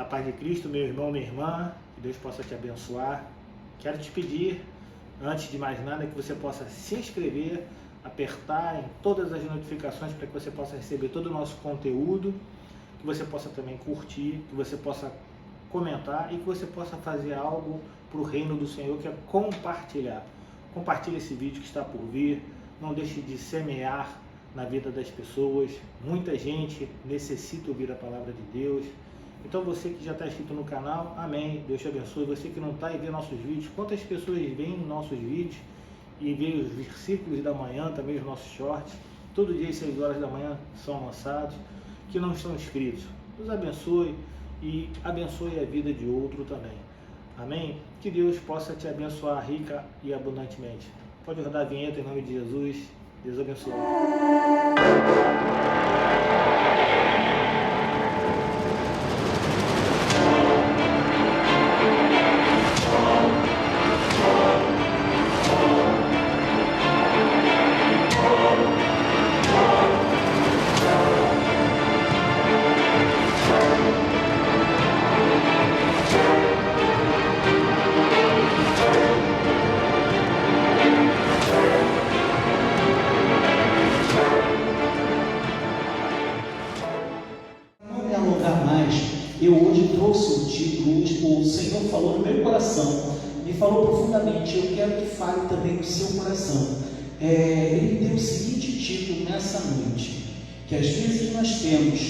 A paz de Cristo, meu irmão, minha irmã, que Deus possa te abençoar. Quero te pedir, antes de mais nada, que você possa se inscrever, apertar em todas as notificações para que você possa receber todo o nosso conteúdo, que você possa também curtir, que você possa comentar e que você possa fazer algo para o reino do Senhor, que é compartilhar. Compartilhe esse vídeo que está por vir, não deixe de semear na vida das pessoas. Muita gente necessita ouvir a palavra de Deus. Então você que já está inscrito no canal, amém, Deus te abençoe. Você que não está e vê nossos vídeos, quantas pessoas veem nossos vídeos e veem os versículos da manhã, também os nossos shorts, todo dia às 6 horas da manhã são lançados, que não estão inscritos. Deus abençoe e abençoe a vida de outro também. Amém? Que Deus possa te abençoar rica e abundantemente. Pode rodar a vinheta em nome de Jesus. Deus abençoe. Eu hoje trouxe o título, o Senhor falou no meu coração, me falou profundamente. Eu quero que fale também no seu coração. Ele deu o seguinte título nessa noite: que às vezes nós temos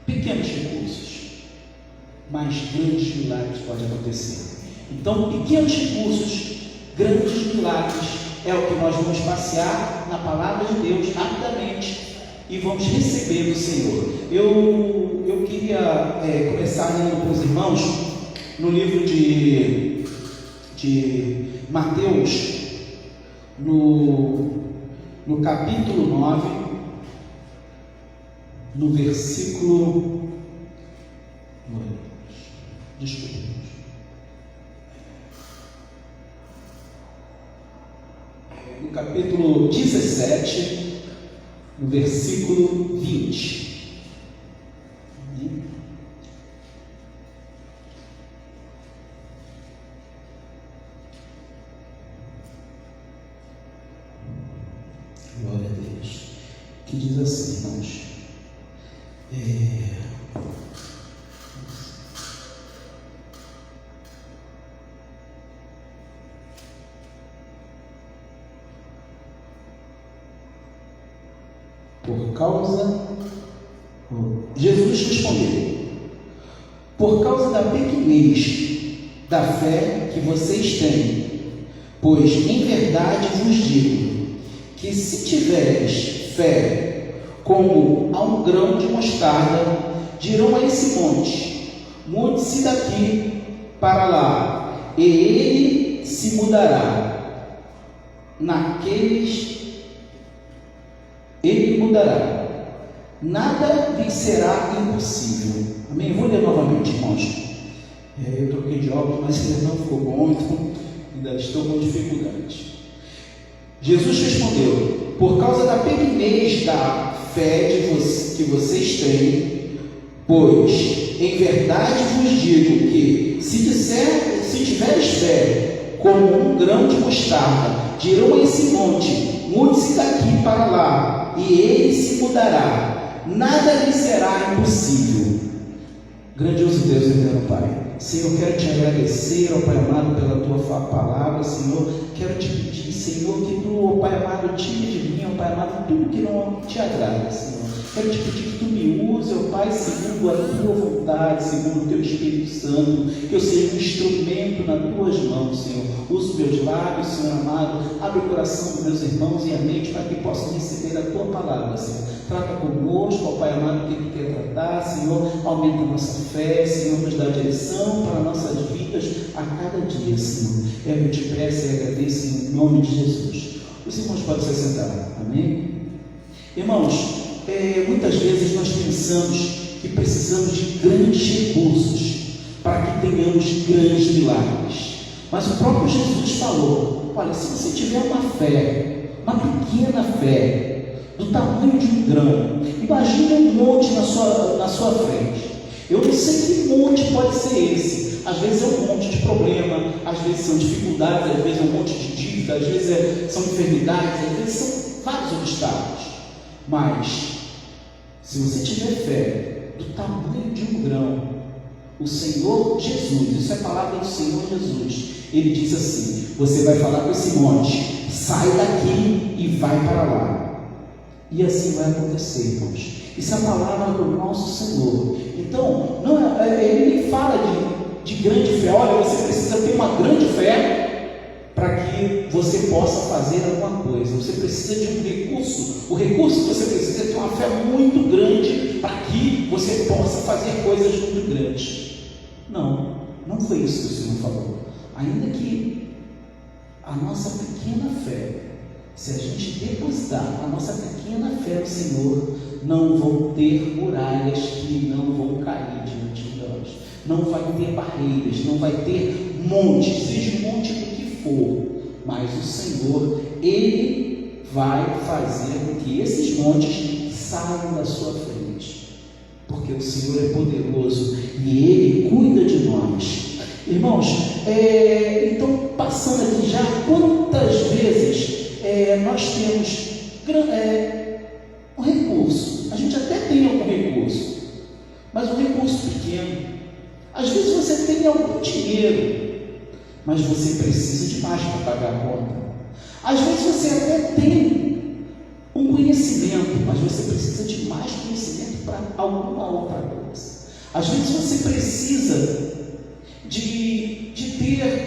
pequenos recursos, mas grandes milagres podem acontecer. Então, pequenos recursos, grandes milagres, é o que nós vamos passear na palavra de Deus rapidamente e vamos receber do Senhor. Eu queria começar lendo com os irmãos no livro de Mateus, no capítulo 9, no versículo... no capítulo 17, no versículo 20. Glória a Deus. Que diz assim, irmãos: Jesus respondeu: por causa da pequenez da fé que vocês têm, pois em verdade vos digo que se tiveres fé como a um grão de mostarda, dirão a esse monte: mude-se daqui para lá, e ele se mudará. Ele mudará. Nada lhe será impossível. Amém? Vou ler novamente, irmãos. Eu troquei de óculos, mas ele não ficou bom, então ainda estou com dificuldade. Jesus respondeu: por causa da pequenez da fé que vocês têm, pois em verdade vos digo que se tiveres fé como um grão de mostarda, dirão a esse monte: mude-se daqui para lá, e ele se mudará. Nada lhe será impossível. Grandioso Deus, eterno Pai, Senhor, quero te agradecer, ó Pai amado, pela tua palavra. Senhor, quero te pedir, Senhor, que tu, ó Pai amado, tire de mim, ó Pai amado, tudo que não te agrada, Senhor. Quero te pedir que tu me use, ó Pai, segundo a tua vontade, segundo o teu Espírito Santo, que eu seja um instrumento nas tuas mãos, Senhor. Usa os meus lábios, Senhor amado, abre o coração dos meus irmãos e a mente para que possam receber a tua palavra, Senhor. Trata conosco, ó Pai amado, o que tu quer tratar, Senhor. Aumenta a nossa fé, Senhor, nos dá direção para nossas vidas a cada dia, Senhor. Eu te peço e agradeço em nome de Jesus. Os irmãos podem se sentar, amém? Irmãos, muitas vezes nós pensamos que precisamos de grandes recursos para que tenhamos grandes milagres. Mas o próprio Jesus falou: olha, se você tiver uma fé, uma pequena fé, do tamanho de um grão, imagine um monte na sua frente. Eu não sei que monte pode ser esse. Às vezes é um monte de problema, às vezes são dificuldades, às vezes é um monte de dívida, às vezes são enfermidades, às vezes são vários obstáculos. Mas, se você tiver fé do tamanho de um grão, o Senhor Jesus, isso é a palavra do Senhor Jesus, Ele diz assim: você vai falar com esse monte, sai daqui e vai para lá. E assim vai acontecer, irmãos. Isso é a palavra do nosso Senhor. Então, Ele fala de grande fé. Olha, você precisa ter uma grande fé para que você possa fazer alguma coisa. Você precisa de um recurso. O recurso que você precisa é ter uma fé muito grande para que você possa fazer coisas muito grandes. Não foi isso que o Senhor falou. Ainda que a nossa pequena fé, se a gente depositar a nossa pequena fé no Senhor, não vão ter muralhas que não vão cair diante de nós. Não vai ter barreiras, não vai ter montes, seja um monte do que for. Mas o Senhor, Ele vai fazer com que esses montes saiam da sua frente. Porque o Senhor é poderoso e Ele cuida de nós. Irmãos, então passando aqui já, quantas vezes nós temos um recurso? A gente até tem algum recurso, mas um recurso pequeno. Às vezes você tem algum dinheiro, mas você precisa de mais para pagar a conta. Às vezes você até tem um conhecimento, mas você precisa de mais conhecimento para alguma outra coisa. Às vezes você precisa de ter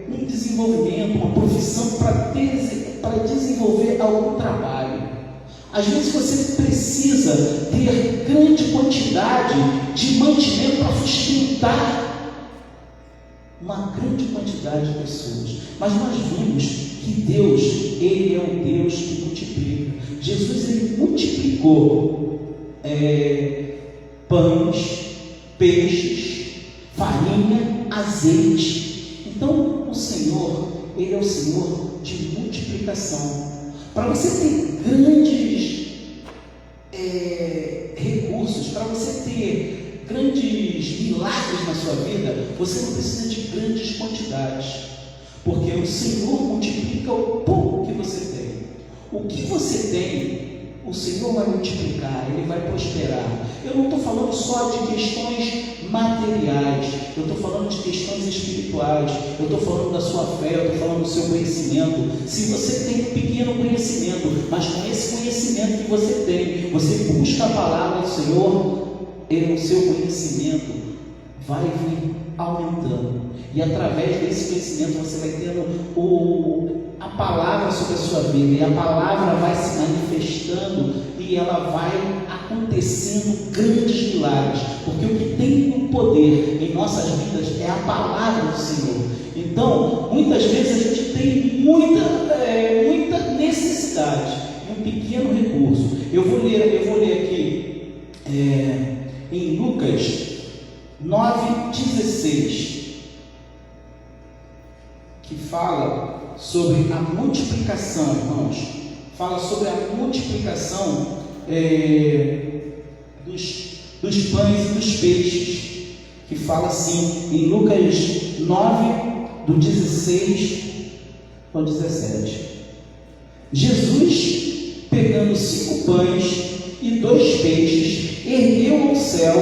um desenvolvimento, uma profissão para desenvolver algum trabalho. Às vezes você precisa ter grande quantidade de mantimento para sustentar uma grande quantidade de pessoas. Mas nós vimos que Deus, Ele é um Deus que multiplica. Jesus, Ele multiplicou pães, peixes, farinha, azeite. Então o Senhor, Ele é o Senhor de multiplicação. Para você ter grandes recursos, para você ter grandes milagres na sua vida, você não precisa de grandes quantidades, porque o Senhor multiplica o pouco que você tem. O que você tem, o Senhor vai multiplicar, Ele vai prosperar. Eu não estou falando só de questões materiais, eu estou falando de questões espirituais, eu estou falando da sua fé, eu estou falando do seu conhecimento. Se você tem um pequeno conhecimento, mas com esse conhecimento que você tem, você busca a palavra do Senhor, o seu conhecimento vai vir aumentando, e através desse conhecimento você vai tendo a palavra sobre a sua vida, e a palavra vai se manifestando, e ela vai acontecendo grandes milagres, porque o que tem o poder em nossas vidas é a palavra do Senhor. Então, muitas vezes a gente tem muita necessidade de um pequeno recurso. Eu vou ler aqui em Lucas 9,16, que fala sobre a multiplicação, irmãos. Fala sobre a multiplicação dos pães e dos peixes, que fala assim em Lucas 9, do 16 ao 17. Jesus, pegando 5 pães e 2 peixes, ergueu ao céu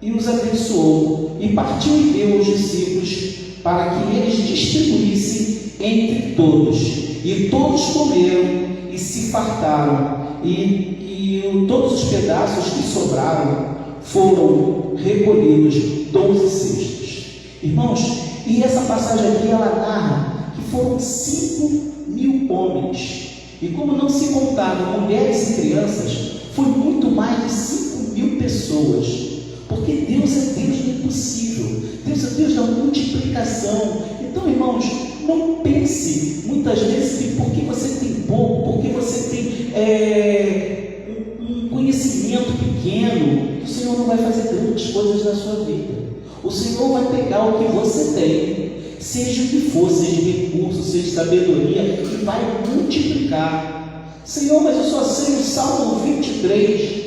e os abençoou, e partiu e deu aos discípulos para que eles distribuíssem entre todos. E todos comeram e se fartaram, e todos os pedaços que sobraram foram recolhidos 12 cestos. Irmãos, e essa passagem aqui ela narra que foram 5.000 homens, e como não se contavam mulheres e crianças, foi muito mais de 5.000 pessoas. Porque Deus é Deus do impossível, Deus é Deus da multiplicação. Então, irmãos, não pense muitas vezes que porque você tem pouco, porque você tem um conhecimento pequeno, o Senhor não vai fazer grandes coisas na sua vida. O Senhor vai pegar o que você tem, seja o que for, seja recurso, seja sabedoria, e vai multiplicar. Senhor, mas eu só sei o Salmo 23,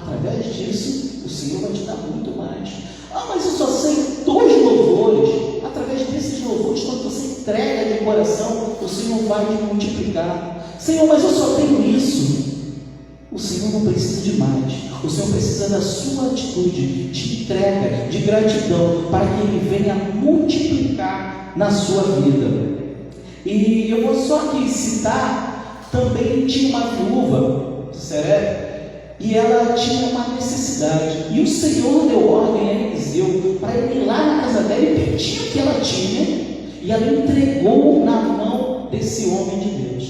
através disso, o Senhor vai te dar muito mais. Mas eu só sei 2 louvores. Através desses louvores, quando você entrega de coração, o Senhor vai te multiplicar. Senhor, mas eu só tenho isso. O Senhor não precisa de mais. O Senhor precisa da sua atitude de entrega, de gratidão, para que Ele venha multiplicar na sua vida. E eu vou só aqui citar, também tinha uma viúva de Serepta, e ela tinha uma necessidade, e o Senhor deu ordem a Eliseu para ele ir lá na casa dela e pedir o que ela tinha, e ela entregou na mão desse homem de Deus,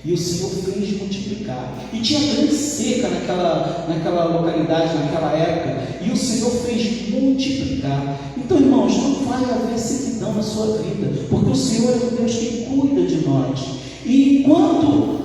e o Senhor fez multiplicar. E tinha grande seca naquela localidade, naquela época, e o Senhor fez multiplicar. Então, irmãos, não vai haver sequidão na sua vida, porque o Senhor é o Deus que cuida de nós. E enquanto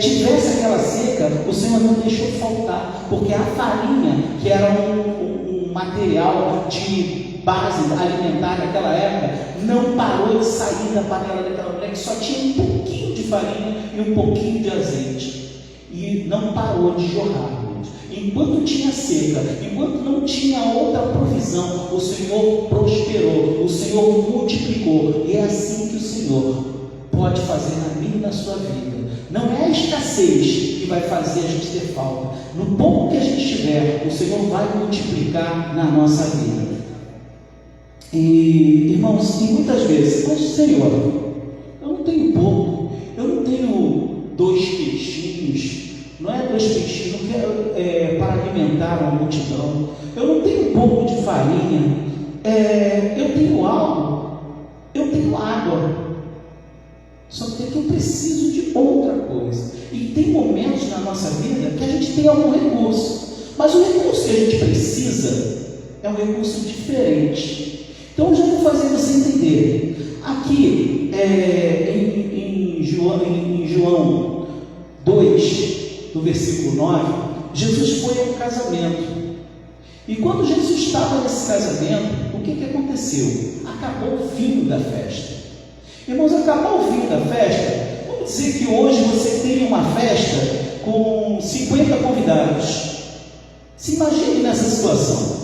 tivesse aquela seca, o Senhor não deixou faltar, porque a farinha, que era um material de base alimentar naquela época, não parou de sair da panela daquela mulher, que só tinha um pouquinho de farinha e um pouquinho de azeite, e não parou de jorrar. Enquanto tinha seca, enquanto não tinha outra provisão, o Senhor prosperou, o Senhor multiplicou. E é assim que o Senhor pode fazer na minha e na sua vida. Não é a escassez que vai fazer a gente ter falta. No pouco que a gente tiver, o Senhor vai multiplicar na nossa vida. E, irmãos, e muitas vezes, mas Senhor, eu não tenho pouco, eu não tenho 2 peixinhos, não é 2 peixinhos, não quero para alimentar uma multidão, eu não tenho um pouco de farinha, eu tenho algo, eu tenho água. Só que eu preciso de outra coisa. E tem momentos na nossa vida que a gente tem algum recurso, mas o recurso que a gente precisa é um recurso diferente. Então, eu já vou fazer você entender. Aqui, em João 2, do versículo 9, Jesus foi a um casamento. E quando Jesus estava nesse casamento, o que aconteceu? Acabou o vinho da festa. Irmãos, acabou o vinho da festa. Vamos dizer que hoje você tem uma festa com 50 convidados. Se imagine nessa situação.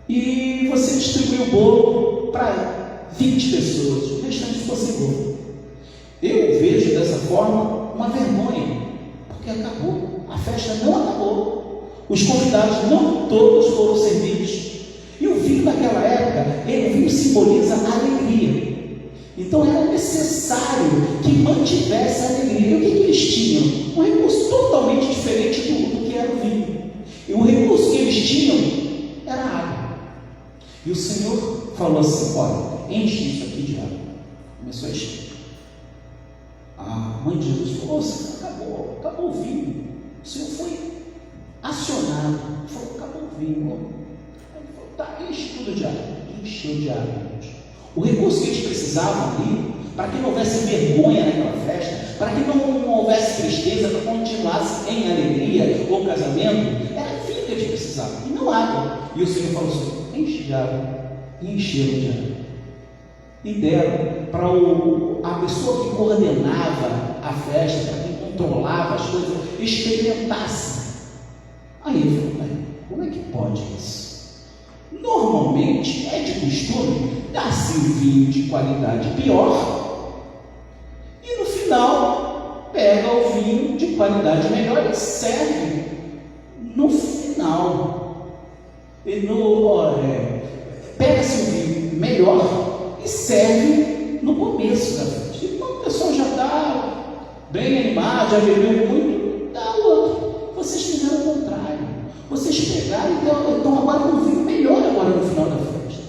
E você distribui o bolo para 20 pessoas, o restante ficou sem bolo. Eu vejo dessa forma uma vergonha, porque acabou. A festa não acabou. Os convidados não todos foram servidos. E o vinho naquela época, o vinho simboliza a alegria. Então era necessário que mantivesse a alegria. E o que eles tinham? Um recurso totalmente diferente do que era o vinho. E o recurso que eles tinham era a água. E o Senhor falou assim: olha, enche isso aqui de água. Começou a encher. A mãe de Jesus falou: oh, Senhor, acabou o vinho. O Senhor foi acionado. Falou: acabou o vinho. Ele falou: tá, enche tudo de água. Encheu de água. O recurso que eles precisavam ali, para que não houvesse vergonha naquela festa, para que não houvesse tristeza, para continuasse em alegria ou casamento, era vinho que eles precisavam, e não água. E o Senhor falou assim: enche de água. E encheram de água. E deram para a pessoa que coordenava a festa, para quem controlava as coisas, experimentasse. Aí ele falou: como é que pode isso? Normalmente é de costume dar-se um vinho de qualidade pior e no final pega o vinho de qualidade melhor e serve no final. Pega-se um vinho melhor e serve no começo da festa. Então a pessoa já está bem animada, já bebeu muito, dá outro. Vocês fizeram o contrário. Vocês pegaram e estão agora com um vinho melhor agora no final da festa.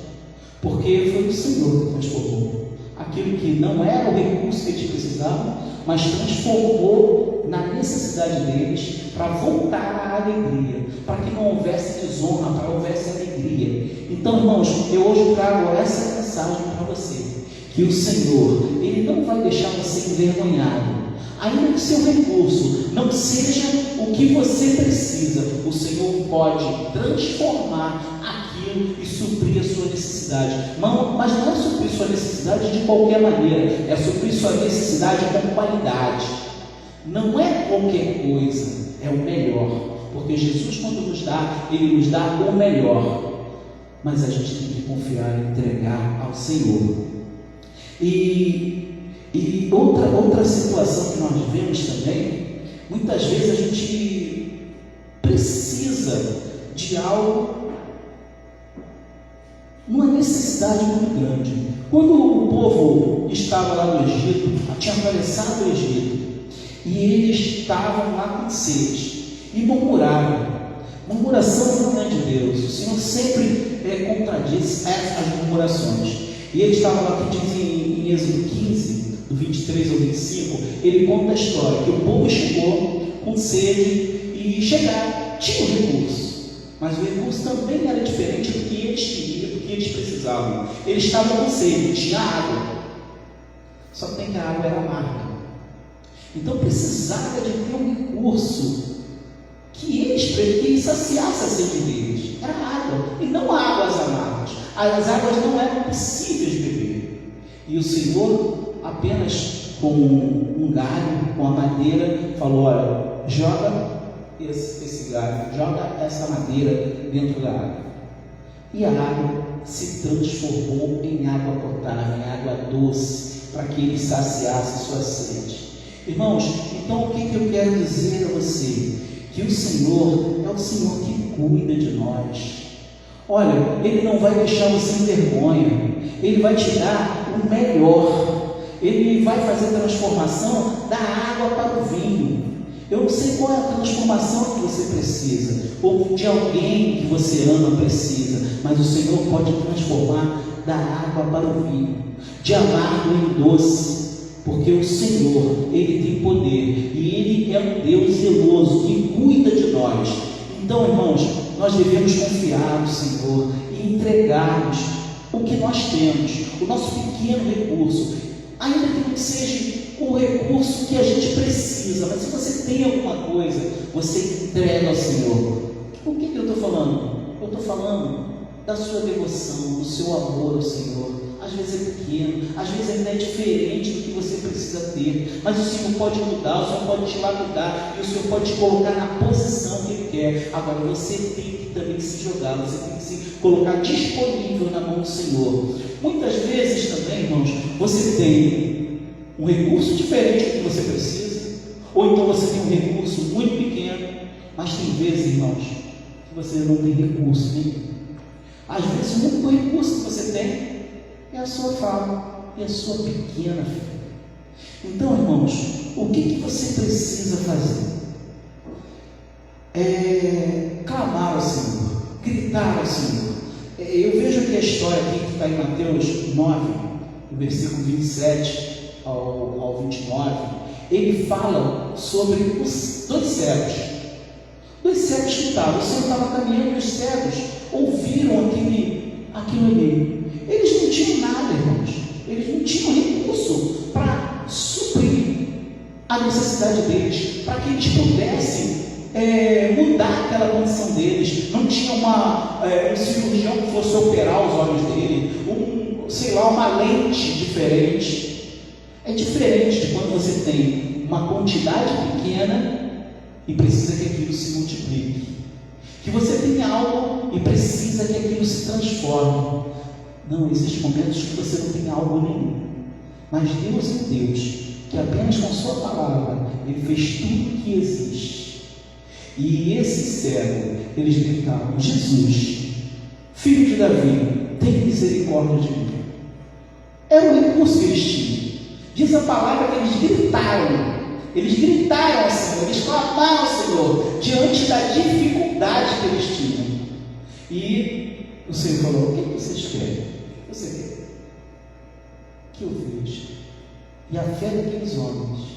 Porque foi o Senhor que transformou aquilo que não era o recurso que eles precisavam, mas transformou na necessidade deles para voltar à alegria, para que não houvesse desonra, para que houvesse alegria. Então, irmãos, eu hoje trago essa mensagem para você, que o Senhor, Ele não vai deixar você envergonhado. Ainda que seu recurso não seja o que você precisa, o Senhor pode transformar aquilo e suprir a sua necessidade. Mas não é suprir sua necessidade de qualquer maneira, é suprir sua necessidade com qualidade. Não é qualquer coisa, é o melhor. porque Jesus, quando nos dá, Ele nos dá o melhor, mas a gente tem que confiar e entregar ao Senhor. E outra situação que nós vemos também, muitas vezes a gente precisa de algo, uma necessidade muito grande. Quando o povo estava lá no Egito, tinha atravessado o Egito, e eles estavam lá com sede, e murmuraram. Murmuração não é de Deus. O Senhor sempre contradiz essas murmurações. E ele estava lá, que diz em Êxodo 15, do 23 ao 25, ele conta a história, que o povo chegou com sede e chegaram, tinha o recurso, mas o recurso também era diferente do que eles queriam, do que eles precisavam. Eles estavam com sede, tinha água, só que a água era amarga. Então precisava de ter um recurso que saciasse a sede deles. Era água, e não águas amargas. As águas não eram possíveis de beber. E o Senhor, apenas com um galho, com a madeira, falou: olha, joga esse galho, joga essa madeira dentro da água. E a água se transformou em água potável, em água doce, para que ele saciasse sua sede. Irmãos, então o que eu quero dizer a você? Que o Senhor é o Senhor que cuida de nós. Olha, Ele não vai deixar você em vergonha, Ele vai te dar o melhor, Ele vai fazer a transformação da água para o vinho. Eu não sei qual é a transformação que você precisa, ou de alguém que você ama precisa, mas o Senhor pode transformar da água para o vinho, de amargo em doce. Porque o Senhor, Ele tem poder, e Ele é um Deus zeloso, que cuida de nós. Então, irmãos, nós devemos confiar no Senhor e entregarmos o que nós temos, o nosso pequeno recurso, ainda que não seja o recurso que a gente precisa, mas se você tem alguma coisa, você entrega ao Senhor. O que eu estou falando? Eu estou falando da sua devoção, do seu amor ao Senhor. Às vezes é pequeno, às vezes ainda é diferente do que você precisa ter, mas o Senhor pode mudar, o Senhor pode te lapidar, e o Senhor pode te colocar na posição que Ele quer. Agora você tem que também se jogar, você tem que se colocar disponível na mão do Senhor. Muitas vezes também, irmãos, você tem um recurso diferente do que você precisa, ou então você tem um recurso muito pequeno, mas tem vezes, irmãos, que você não tem recurso nenhum. Às vezes o único recurso que você tem é a sua fala e a sua pequena fé. Então, irmãos, o que você precisa fazer? Clamar ao Senhor, gritar ao Senhor. Eu vejo aqui a história aqui que está em Mateus 9, no versículo 27 ao 29. Ele fala sobre os dois cegos. Dois cegos que estavam, o Senhor estava caminhando e os cegos ouviram aquilo ali. Eles não tinham nada, irmãos. Eles não tinham recurso para suprir a necessidade deles, para que eles pudessem mudar aquela condição deles. Não tinha um cirurgião que fosse operar os olhos dele, uma lente diferente. É diferente de quando você tem uma quantidade pequena e precisa que aquilo se multiplique. Que você tem algo e precisa que aquilo se transforme. Não, existem momentos que você não tem algo nenhum, mas Deus é Deus, que apenas com sua palavra, Ele fez tudo que existe. E esse cego, eles gritavam: Jesus, filho de Davi, tem misericórdia de mim. Era o recurso que eles tinham. Diz a palavra que eles gritaram ao Senhor, eles clamaram ao Senhor, diante da dificuldade que eles tinham. E o Senhor falou: o que vocês querem? Você quer que eu veja? E a fé daqueles homens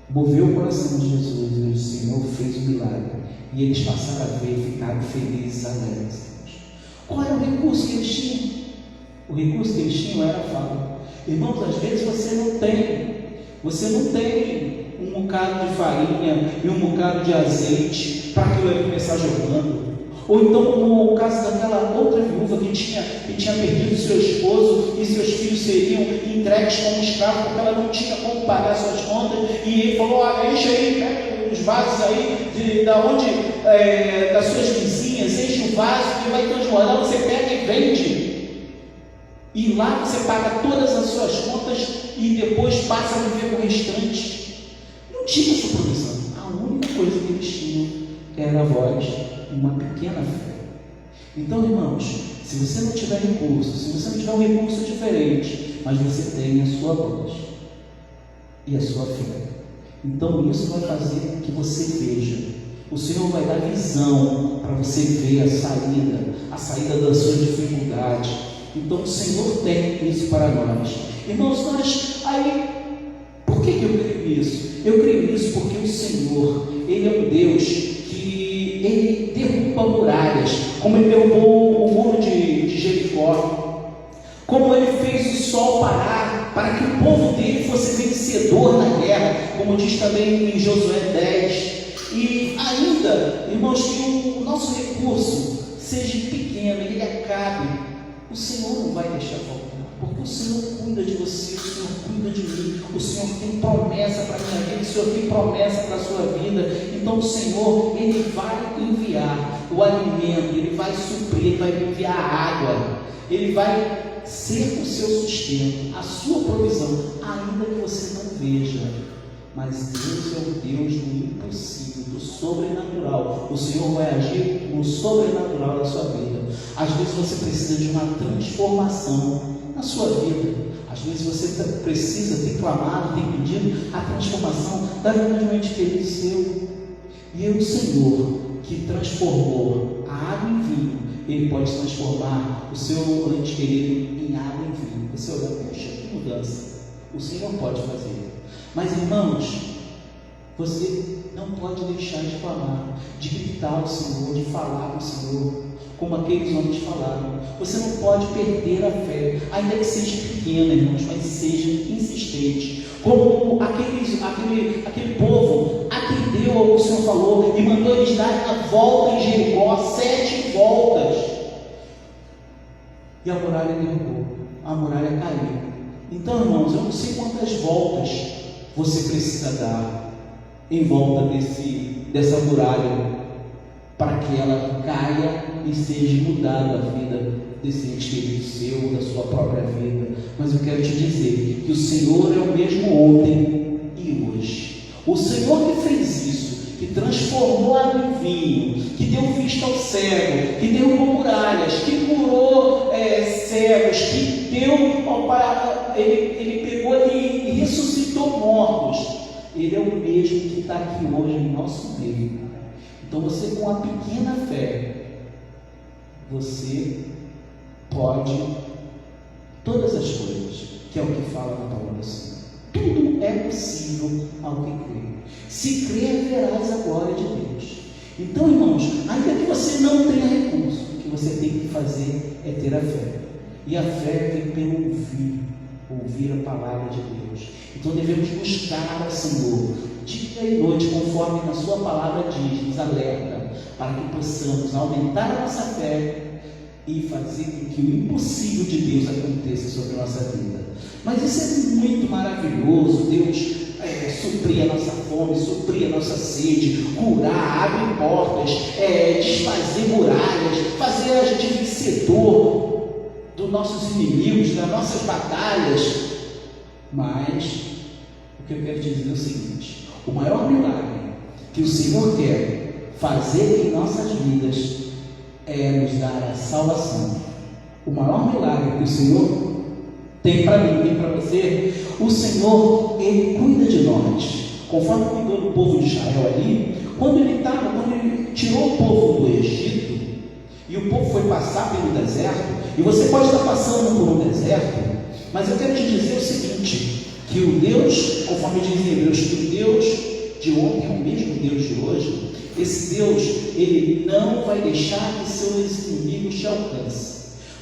moveu o coração de Jesus, e o Senhor fez um milagre, e eles passaram a ver e ficaram felizes, alegres. Qual era o recurso que eles tinham? O recurso que eles tinham era a fala. Irmãos, às vezes você não tem um bocado de farinha e um bocado de azeite para aquilo aí começar jogando. Ou então, como o caso daquela outra viúva que tinha perdido seu esposo e seus filhos seriam entregues como escravos, porque ela não tinha como pagar suas contas, e ele falou: olha, enche aí, pega os vasos aí, da onde das suas vizinhas, enche o vaso e vai transbordar, você pega e vende. E lá você paga todas as suas contas e depois passa a viver com o restante. Não tinha essa provisão. A única coisa que eles tinham era a voz e uma pequena fé. Então, irmãos, se você não tiver recurso, se você não tiver um recurso diferente, mas você tem a sua voz e a sua fé, então isso vai fazer com que você veja. O Senhor vai dar visão para você ver a saída da sua dificuldade. Então o Senhor tem isso para nós. Irmãos, por que eu creio nisso? Eu creio nisso porque o Senhor, Ele é um Deus que Ele derruba muralhas, como Ele derrubou o muro de Jericó, como Ele fez o sol parar, para que o povo dele fosse vencedor na guerra, como diz também em Josué 10. E ainda, irmãos, que o nosso recurso seja pequeno, ele acabe, o Senhor não vai deixar faltar, porque o Senhor cuida de você, o Senhor cuida de mim, o Senhor tem promessa para a minha vida, o Senhor tem promessa para a sua vida. Então o Senhor, Ele vai enviar o alimento, Ele vai suprir, Ele vai enviar a água, Ele vai ser o seu sustento, a sua provisão, ainda que você não veja. Mas Deus é o Deus do impossível, do sobrenatural. O Senhor vai agir no sobrenatural da sua vida. Às vezes você precisa de uma transformação na sua vida. Às vezes você precisa, tem clamado, tem pedido a transformação da vida de um ente querido seu. E é o Senhor que transformou a água em vinho. Ele pode transformar o seu ente querido em água em vinho. Você olha, poxa, que mudança. O Senhor pode fazer. Mas, irmãos, você não pode deixar de clamar, de gritar ao Senhor, de falar ao Senhor, como aqueles homens falaram. Você não pode perder a fé, ainda que seja pequena, irmãos, mas seja insistente. Como aquele povo atendeu ao que o Senhor falou e mandou eles dar a volta em Jericó, 7 voltas. E a muralha derrubou, a muralha caiu. Então, irmãos, eu não sei quantas voltas você precisa dar em volta dessa muralha para que ela caia e seja mudada a vida desse ente querido seu, da sua própria vida. Mas eu quero te dizer que o Senhor é o mesmo ontem e hoje. O Senhor que fez isso, que transformou água em vinho, que deu vista ao cego, que derrubou muralhas, que curou cegos, que deu ele pegou e ressuscitou mortos. Ele é o mesmo que está aqui hoje em nosso meio. Então você, com a pequena fé, você pode todas as coisas, que é o que fala na palavra do Senhor. Tudo é possível ao que crê. Se crer, verás a glória de Deus. Então, irmãos, ainda que você não tenha recurso, o que você tem que fazer é ter a fé. E a fé vem pelo ouvir a palavra de Deus. Então devemos buscar ao Senhor dia e noite, conforme na sua palavra diz, nos alerta, para que possamos aumentar a nossa fé e fazer com que o impossível de Deus aconteça sobre a nossa vida. Mas isso é muito maravilhoso, Deus suprir a nossa fome, suprir a nossa sede, curar, abrir portas, desfazer muralhas, fazer a gente vencedor dos nossos inimigos, das nossas batalhas. Mas o que eu quero dizer é o seguinte: o maior milagre que o Senhor quer fazer em nossas vidas é nos dar a salvação. O maior milagre que o Senhor tem para mim e para você, o Senhor, Ele cuida de nós, conforme cuidou do povo de Israel ali, quando Ele tirou o povo do Egito, e o povo foi passar pelo deserto. E você pode estar passando por um deserto, mas eu quero te dizer o seguinte, que o Deus, conforme diz em Hebreus, que o Deus de ontem é o mesmo Deus de hoje. Esse Deus, Ele não vai deixar que seus inimigos te alcancem.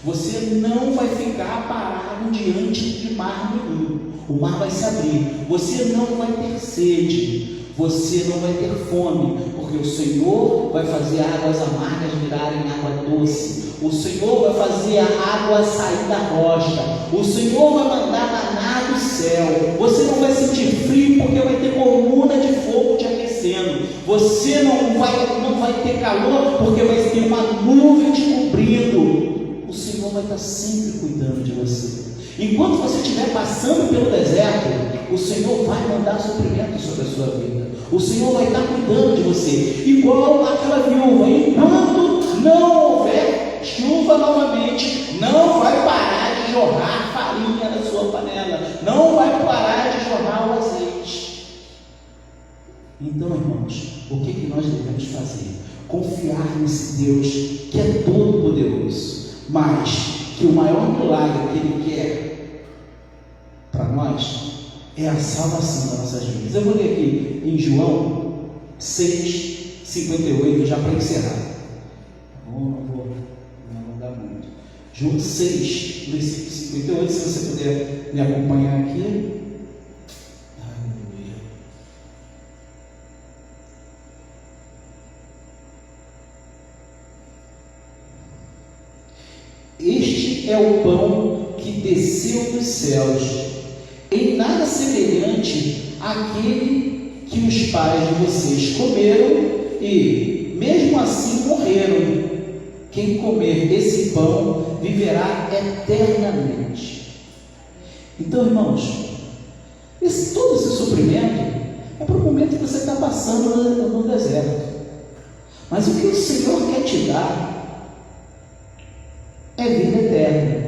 Você não vai ficar parado diante de mar nenhum. O mar vai se abrir. Você não vai ter sede. Você não vai ter fome, porque o Senhor vai fazer águas amargas virarem água doce. O Senhor vai fazer a água sair da rocha. O Senhor vai mandar maná do céu. Você não vai sentir frio, porque vai ter coluna de fogo te aquecendo. aquecendo. Você não vai ter calor, porque vai ter uma nuvem te cobrindo. O Senhor vai estar sempre cuidando de você. Enquanto você estiver passando pelo deserto, o Senhor vai mandar suprimento sobre a sua vida. O Senhor vai estar cuidando de você, igual aquela viúva. Enquanto não houver chuva novamente, não vai parar de jorrar farinha da sua panela, não vai parar de jorrar o azeite. Então, irmãos, o que nós devemos fazer? Confiar nesse Deus que é todo poderoso, mas que o maior milagre que Ele quer para nós é a salvação das nossas vidas. Eu vou ler aqui em João 6:58, já para encerrar. Não vou me alongar muito. João 6, versículo 58, se você puder me acompanhar aqui. Aleluia. Este é o pão que desceu dos céus, em nada semelhante àquele que os pais de vocês comeram e mesmo assim morreram. Quem comer esse pão viverá eternamente. Então, irmãos, todo esse sofrimento é para o momento que você está passando no deserto. Mas o que o Senhor quer te dar é vida eterna.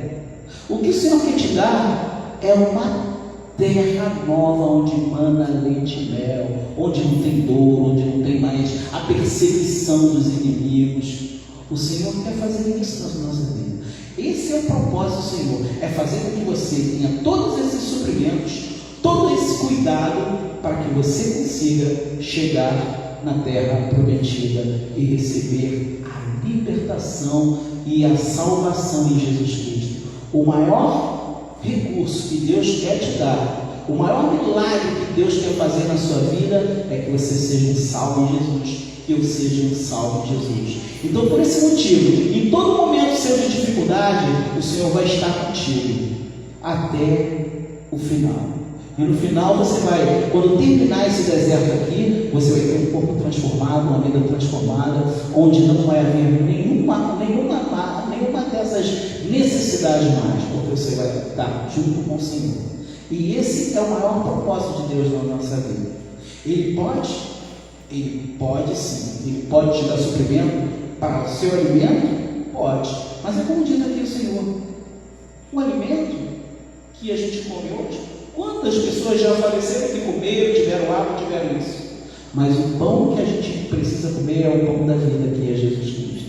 O que o Senhor quer te dar é uma terra nova, onde mana leite e mel, onde não tem dor, onde não tem mais a perseguição dos inimigos. O Senhor quer fazer isso na nossa vida. Esse é o propósito do Senhor, é fazer com que você tenha todos esses suprimentos, todo esse cuidado, para que você consiga chegar na terra prometida e receber a libertação e a salvação em Jesus Cristo. O maior recurso que Deus quer te dar, o maior milagre que Deus quer fazer na sua vida é que você seja um salvo em Jesus, que eu seja um salvo em Jesus. Então, por esse motivo, em todo momento seu de dificuldade, o Senhor vai estar contigo até o final. E no final você vai, quando terminar esse deserto aqui, você vai ter um corpo transformado, uma vida transformada, onde não vai haver nenhuma dessas necessidades mais, porque você vai estar junto com o Senhor. E esse é o maior propósito de Deus na nossa vida. Ele pode sim, Ele pode te dar suprimento para o seu alimento? Pode, mas é como diz aqui o Senhor, o alimento que a gente come hoje, quantas pessoas já faleceram que comeram, tiveram água, tiveram isso? Mas o pão que a gente precisa comer é o pão da vida, que é Jesus Cristo.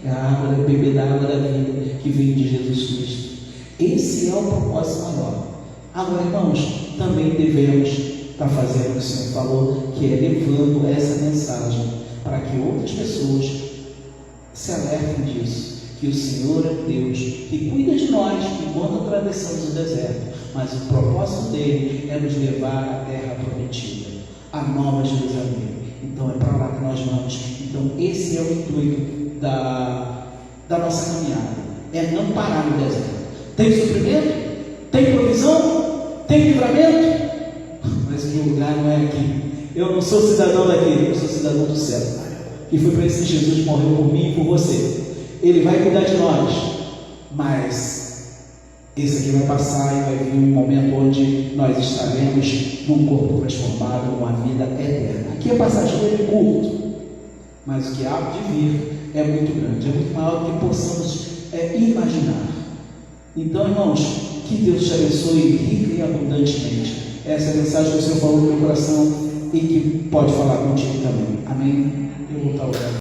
É a água, beber da água da vida que vem de Jesus Cristo. Esse é o propósito maior. Agora, irmãos, também devemos estar fazendo o que o Senhor falou, que é levando essa mensagem para que outras pessoas se alertem disso, que o Senhor é Deus que cuida de nós enquanto atravessamos o deserto, mas o propósito dele é nos levar à terra prometida, a Nova Jerusalém. Então é para lá que nós vamos. Então esse é o intuito da nossa caminhada, é não parar no deserto. Tem suprimento, tem provisão, tem livramento, mas o meu lugar não é aqui. Eu não sou cidadão daqui, eu sou cidadão do céu, e foi para isso que Jesus morreu por mim e por você. Ele vai cuidar de nós, mas esse aqui vai passar e vai vir um momento onde nós estaremos num corpo transformado, numa vida eterna. Aqui é passageiro e curto, mas o que há de vir é muito grande, é muito maior do que possamos imaginar. Então, irmãos, que Deus te abençoe rica e abundantemente. Essa é a mensagem que o Senhor falou no meu coração e que pode falar contigo também. Amém? Eu vou estar orando.